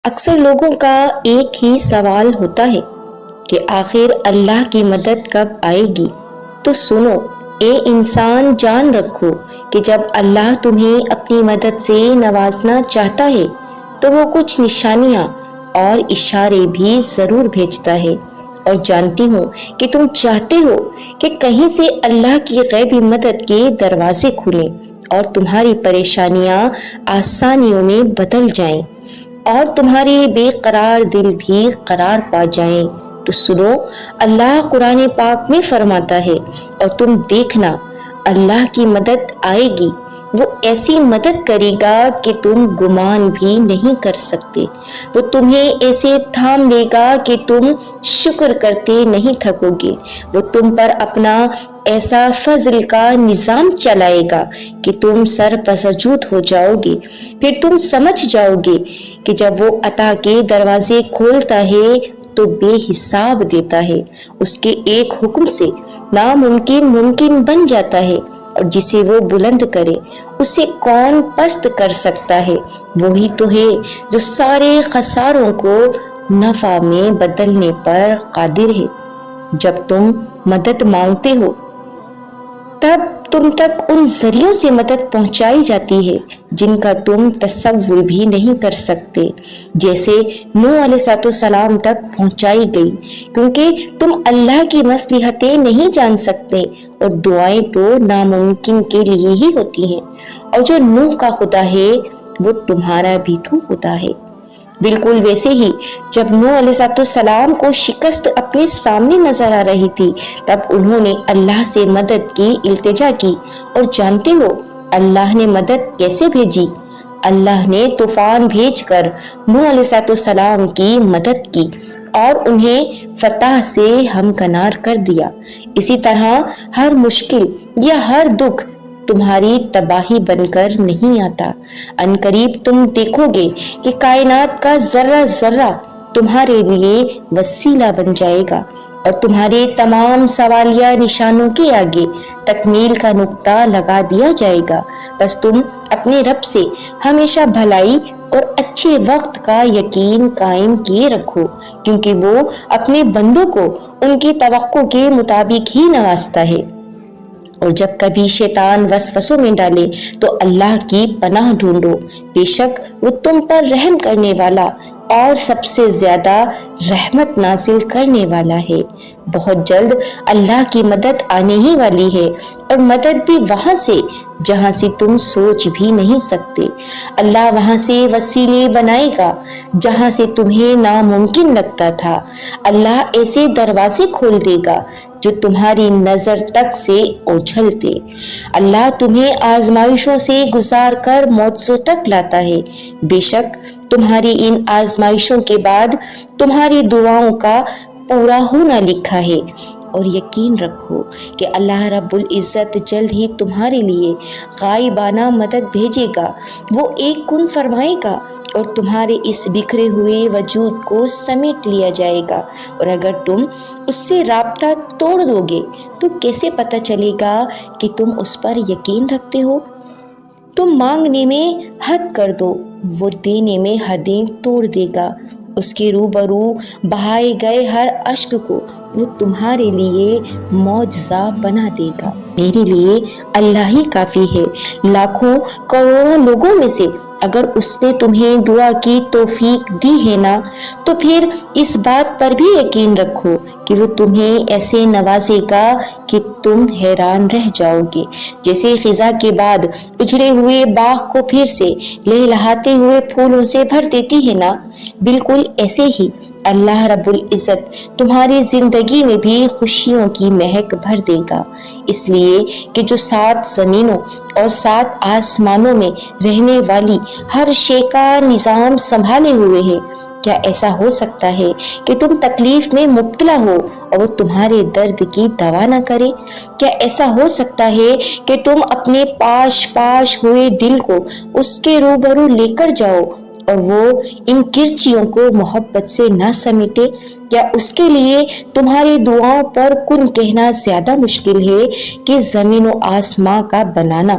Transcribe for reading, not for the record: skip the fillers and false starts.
اکثر لوگوں کا ایک ہی سوال ہوتا ہے کہ آخر اللہ کی مدد کب آئے گی؟ تو سنو اے انسان، جان رکھو کہ جب اللہ تمہیں اپنی مدد سے نوازنا چاہتا ہے تو وہ کچھ نشانیاں اور اشارے بھی ضرور بھیجتا ہے۔ اور جانتی ہوں کہ تم چاہتے ہو کہ کہیں سے اللہ کی غیبی مدد کے دروازے کھلیں اور تمہاری پریشانیاں آسانیوں میں بدل جائیں اور تمہارے بے قرار دل بھی قرار پا جائیں۔ تو سنو، اللہ قرآن پاک میں فرماتا ہے، اور تم دیکھنا اللہ کی مدد آئے گی، وہ ایسی مدد کرے گا کہ تم گمان بھی نہیں کر سکتے۔ وہ تمہیں ایسے تھام لے گا کہ تم شکر کرتے نہیں تھکو گے۔ وہ تم پر اپنا ایسا فضل کا نظام چلائے گا کہ تم سر پسجود ہو جاؤ گے۔ پھر تم سمجھ جاؤ گے کہ جب وہ عطا کے دروازے کھولتا ہے تو بے حساب دیتا ہے۔ اس کے ایک حکم سے ناممکن ممکن بن جاتا ہے، اور جسے وہ بلند کرے اسے کون پست کر سکتا ہے؟ وہی تو ہے جو سارے خساروں کو نفع میں بدلنے پر قادر ہے۔ جب تم مدد مانگتے ہو تب تم تک ان ذریعوں سے مدد پہنچائی جاتی ہے جن کا تم تصور بھی نہیں کر سکتے، جیسے نوح علیہ السلام تک پہنچائی گئی، کیونکہ تم اللہ کی مصلحتیں نہیں جان سکتے، اور دعائیں تو ناممکن کے لیے ہی ہوتی ہیں، اور جو نوح کا خدا ہے وہ تمہارا بھی تو خدا ہے۔ بالکل ویسے ہی جب نوح علیہ السلام کو شکست اپنے سامنے نظر آ رہی تھی تب انہوں نے اللہ سے مدد کی التجا کی، اور جانتے ہو اللہ نے مدد کیسے بھیجی؟ اللہ نے طوفان بھیج کر نوح علیہ السلام کی مدد کی اور انہیں فتح سے ہمکنار کر دیا۔ اسی طرح ہر مشکل یا ہر دکھ تمہاری تباہی بن کر نہیں آتا۔ عنقریب تم دیکھو گے کہ کائنات کا ذرہ ذرہ تمہارے لیے وسیلہ بن جائے گا، اور تمہارے تمام سوالیہ نشانوں کے آگے تکمیل کا نقطہ لگا دیا جائے گا۔ بس تم اپنے رب سے ہمیشہ بھلائی اور اچھے وقت کا یقین قائم کیے رکھو، کیونکہ وہ اپنے بندوں کو ان کی توقع کے مطابق ہی نوازتا ہے۔ اور جب کبھی شیطان وسوسوں میں ڈالے تو اللہ کی پناہ ڈھونڈو، بے شک وہ تم پر رحم کرنے والا اور سب سے زیادہ رحمت نازل کرنے والا ہے۔ بہت جلد اللہ کی مدد آنے ہی والی ہے، اور مدد بھی وہاں سے جہاں سے تم سوچ بھی نہیں سکتے۔ اللہ وہاں سے وسیلے بنائے گا جہاں سے تمہیں ناممکن لگتا تھا۔ اللہ ایسے دروازے کھول دے گا جو تمہاری نظر تک سے اوجھلتے۔ اللہ تمہیں آزمائشوں سے گزار کر معجزوں تک لاتا ہے۔ بے شک تمہاری ان آزمائشوں کے بعد تمہاری دعاؤں کا پورا ہونا لکھا ہے، اور یقین رکھو کہ اللہ رب العزت جلد ہی تمہارے لیے غائبانہ مدد بھیجے گا۔ وہ ایک کن فرمائے گا اور تمہارے اس بکھرے ہوئے وجود کو سمیٹ لیا جائے گا، اور اگر تم اس سے رابطہ توڑ دو گے تو کیسے پتہ چلے گا کہ تم اس پر یقین رکھتے ہو؟ تم مانگنے میں حد کر دو، وہ دینے میں حدیں توڑ دے گا۔ اس کے روبرو بہائے گئے ہر اشک کو وہ تمہارے لیے معجزہ بنا دے گا۔ میرے لیے اللہ ہی کافی ہے۔ لاکھوں کروڑوں لوگوں میں سے اگر اس نے تمہیں دعا کی توفیق دی ہے نا، تو پھر اس بات پر بھی یقین رکھو کہ وہ تمہیں ایسے نوازے گا کہ تم حیران رہ جاؤ گے۔ جیسے خزاں کے بعد اجڑے ہوئے باغ کو پھر سے لہلہاتے ہوئے پھولوں سے بھر دیتی ہے نا، بالکل ایسے ہی اللہ رب العزت تمہاری زندگی میں بھی خوشیوں کی مہک بھر دے گا۔ اس لیے کہ جو 7 زمینوں اور 7 آسمانوں میں رہنے والی ہر شے کا نظام سنبھالے ہوئے ہے، کیا ایسا ہو سکتا ہے کہ تم تکلیف میں مبتلا ہو اور وہ تمہارے درد کی دوا نہ کرے؟ کیا ایسا ہو سکتا ہے کہ تم اپنے پاش ہوئے دل کو اس کے روبرو لے کر جاؤ اور وہ ان کرچیوں کو محبت سے نہ سمیٹے؟ کیا اس کے لیے تمہاری دعاؤں پر کن کہنا زیادہ مشکل ہے کہ زمین و آسماں کا بنانا؟